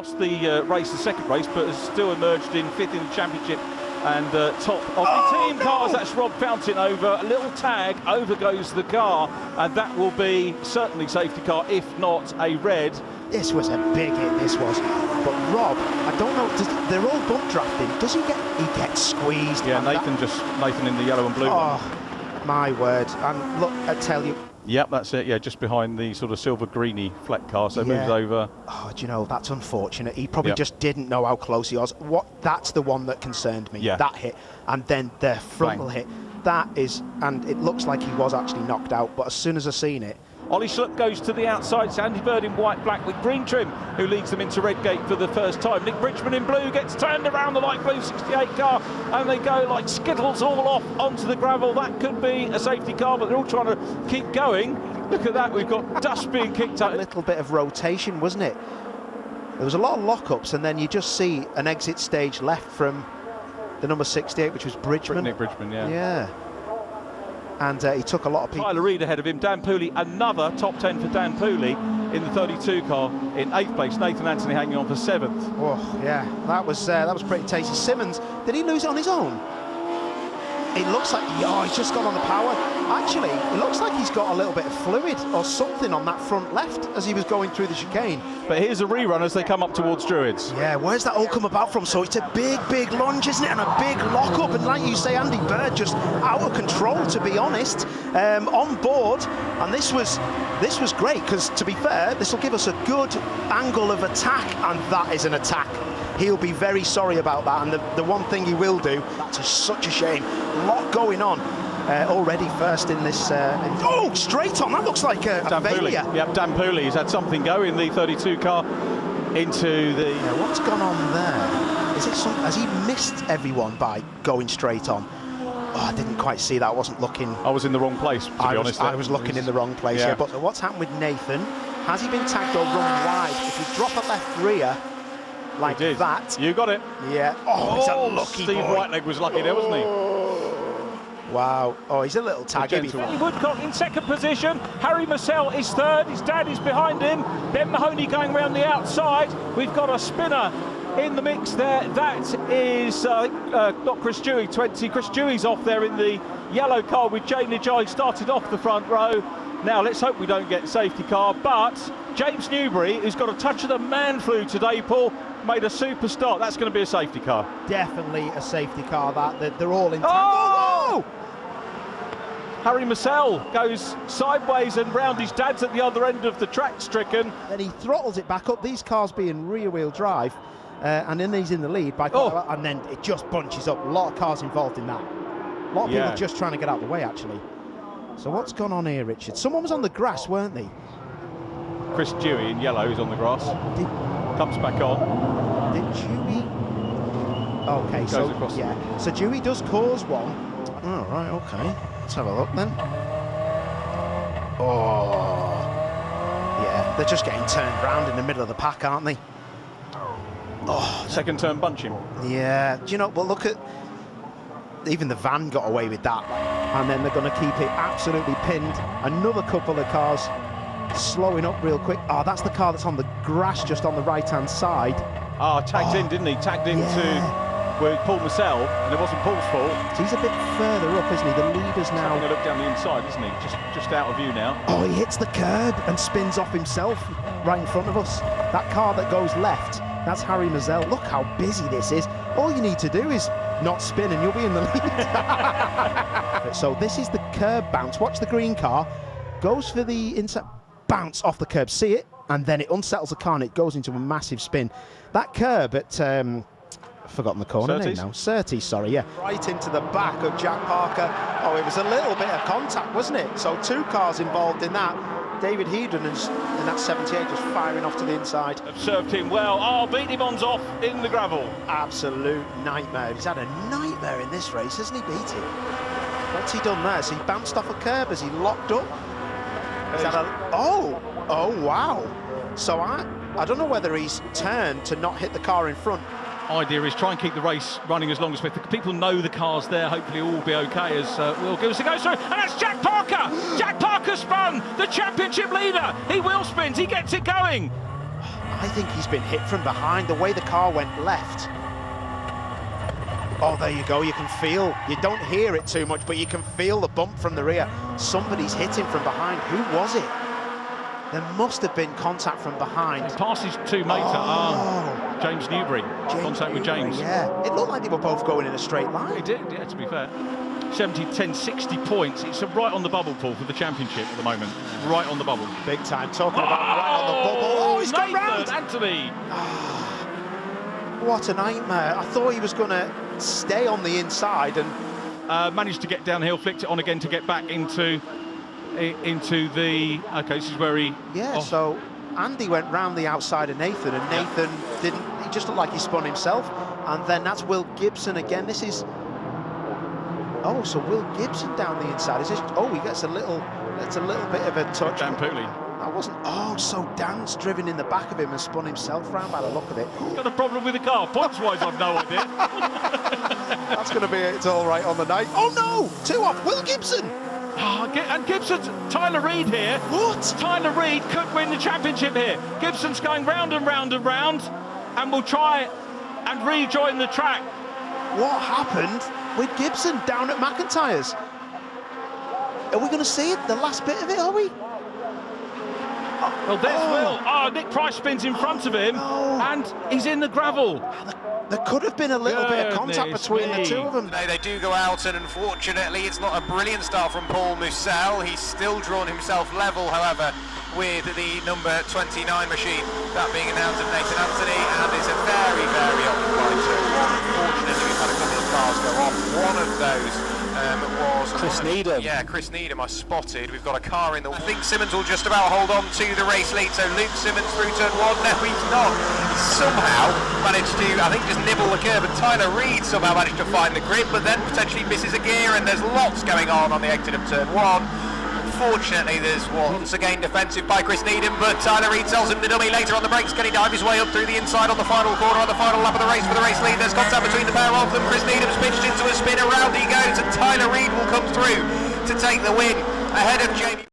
lost the race, the second race, but has still emerged in 5th in the championship and top of the team cars. That's Rob Fountain over. A little tag, over goes the car, and that will be certainly safety car, if not a red. This was a big hit, this was. But Rob, I don't know, they're all bump drafting. Does he gets squeezed? Yeah, Nathan in the yellow and blue one. My word. And look, I tell you. Yep, that's it. Yeah, just behind the sort of silver greeny fleck car, so moves over. Oh, do you know, that's unfortunate. He probably just didn't know how close he was. That's the one that concerned me, that hit. And then the frontal hit. That is, and it looks like he was actually knocked out, but as soon as I seen it, Ollie Schlupp goes to the outside. Sandy Bird in white-black with green trim, who leads them into Redgate for the first time. Nick Bridgman in blue gets turned around the light blue 68 car, and they go like skittles all off onto the gravel. That could be a safety car, but they're all trying to keep going. Look at that, we've got dust being kicked out. A little bit of rotation, wasn't it? There was a lot of lockups, and then you just see an exit stage left from the number 68, which was Bridgman. Nick Bridgman, Yeah. And he took a lot of people. Tyler Reid ahead of him. Dan Pooley, another top 10 for Dan Pooley in the 32 car in 8th place. Nathan Anthony hanging on for 7th. Oh yeah, that was pretty tasty. Simmons, did he lose it on his own? It looks like, he's just gone on the power. Actually, it looks like he's got a little bit of fluid or something on that front left as he was going through the chicane. But here's a rerun as they come up towards Druids. Yeah, where's that all come about from? So it's a big lunge, isn't it? And a big lock-up. And like you say, Andy Bird just out of control, to be honest. On board. And this was great, because to be fair, this will give us a good angle of attack. And that is an attack. He'll be very sorry about that, and the one thing he will do, that's such a shame. A lot going on already first in this. Straight on, that looks like a failure. Yep, Dan Pooley, he's had something go in the 32 car into the... Yeah, what's gone on there? Is it has he missed everyone by going straight on? Oh, I didn't quite see that, I wasn't looking... I was in the wrong place, to be honest. I was looking in the wrong place, yeah. But what's happened with Nathan? Has he been tagged or run wide? If you drop a left rear, like that. You got it. Yeah. Oh, he's a lucky Steve boy. Whiteleg was lucky there, wasn't he? Wow. Oh, he's a little taggy. Benny Woodcock in 2nd position. Harry Marcel is 3rd. His dad is behind him. Ben Mahoney going round the outside. We've got a spinner in the mix there. That is not Chris Dewey, 20. Chris Dewey's off there in the yellow car with Jay Najai, started off the front row. Now, let's hope we don't get safety car, but James Newbury, who's got a touch of the man flu today, Paul, made a super start. That's going to be a safety car. Definitely a safety car, that. They're all in. Oh! Harry Marcel goes sideways and round. His dad's at the other end of the track, stricken. Then he throttles it back up. These cars being rear-wheel drive, and then he's in the lead by quite a lot, and then it just bunches up. A lot of cars involved in that. A lot of people just trying to get out of the way, actually. So what's gone on here, Richard? Someone was on the grass, weren't they? Chris Dewey in yellow is on the grass. Comes back on. Did Dewey? Okay, so Dewey does cause one. Oh, right, okay. Let's have a look then. Oh, yeah, they're just getting turned round in the middle of the pack, aren't they? Oh, second turn bunching. Yeah, do you know, well, look at, even the van got away with that. And then they're going to keep it absolutely pinned. Another couple of cars slowing up real quick. Oh, that's the car that's on the grass just on the right-hand side. Tagged in, didn't he? Tagged into with Paul Marcel, and it wasn't Paul's fault. So he's a bit further up, isn't he? The leader's now... Having a look down the inside, isn't he? Just out of view now. Oh, he hits the curb and spins off himself right in front of us. That car that goes left, that's Harry Marcel. Look how busy this is. All you need to do is not spin and you'll be in the lead. So this is the curb bounce. Watch the green car. Goes for the inside bounce off the curb. See it? And then it unsettles the car and it goes into a massive spin. That curb at... I've forgotten the corner name now. Surtees, sorry, yeah. Right into the back of Jack Parker. Oh, it was a little bit of contact, wasn't it? So 2 cars involved in that. David Hedren in that 78 just firing off to the inside. Observed him well. Oh, Beattymon's off in the gravel. Absolute nightmare. He's had a nightmare in this race, hasn't he, Beatty? What's he done there? So he bounced off a curb as he locked up. Oh, wow. So I don't know whether he's turned to not hit the car in front. Idea is try and keep the race running as long as people know the car's there. Hopefully all will be okay as Will gives us a go through, and that's Jack Parker. Jack Parker spun, the championship leader. He wheel spins, he gets it going. I think he's been hit from behind, the way the car went left. Oh, there you go, you can feel, you don't hear it too much, but you can feel the bump from the rear. Somebody's hit him from behind. Who was it? There must have been contact from behind. He passes 2 metre. James Newbury. Contact with James. Yeah, it looked like they were both going in a straight line. It did, yeah, to be fair. 70, 10, 60 points. It's right on the bubble, Paul, for the championship at the moment. Right on the bubble. Big time, talking about right on the bubble. Oh, he's gone round! Anthony! What a nightmare. I thought he was going to stay on the inside and... managed to get downhill, flicked it on again to get back into the... Okay, this is where he... Yeah, so Andy went round the outside of Nathan, and Nathan didn't... He just looked like he spun himself. And then that's Will Gibson again. This is... Oh, so Will Gibson down the inside. Is this... Oh, he gets a little bit of a touch. Dan Pooley. That wasn't... Oh, so Dan's driven in the back of him and spun himself round by the look of it. He's got a problem with the car. Points-wise, I've no idea. That's going to be it's all right on the night. Oh, no! 2 off. Will Gibson! And Gibson's... Tyler Reid here. What? Tyler Reid could win the championship here. Gibson's going round and round and round, and will try and rejoin the track. What happened with Gibson down at McIntyre's? Are we going to see it? The last bit of it, are we? Well, there's Will. Oh, Nick Price spins in front of him, and he's in the gravel. There could have been a little bit of contact between the two of them. They do go out, and unfortunately, it's not a brilliant start from Paul Mussel. He's still drawn himself level, however, with the number 29 machine. That being announced of Nathan Anthony, and it's a very, very occupied turn. Unfortunately, we've had a couple of cars go off. One of those was Chris Needham. Yeah, Chris Needham I spotted. We've got a car in the... I think Simmons will just about hold on to the race lead, so Luke Simmons through turn 1. No, he's not. He somehow managed to, I think, just nibble the curb, and Tyler Reid somehow managed to find the grip, but then potentially misses a gear, and there's lots going on the exit of turn 1. Unfortunately, there's once again defensive by Chris Needham, but Tyler Reid sells him the dummy later on the brakes. Can he dive his way up through the inside on the final corner, on the final lap of the race for the race lead? There's contact between the pair of them. Chris Needham's pitched into a spin, around he goes, and Tyler Reid will come through to take the win ahead of Jamie.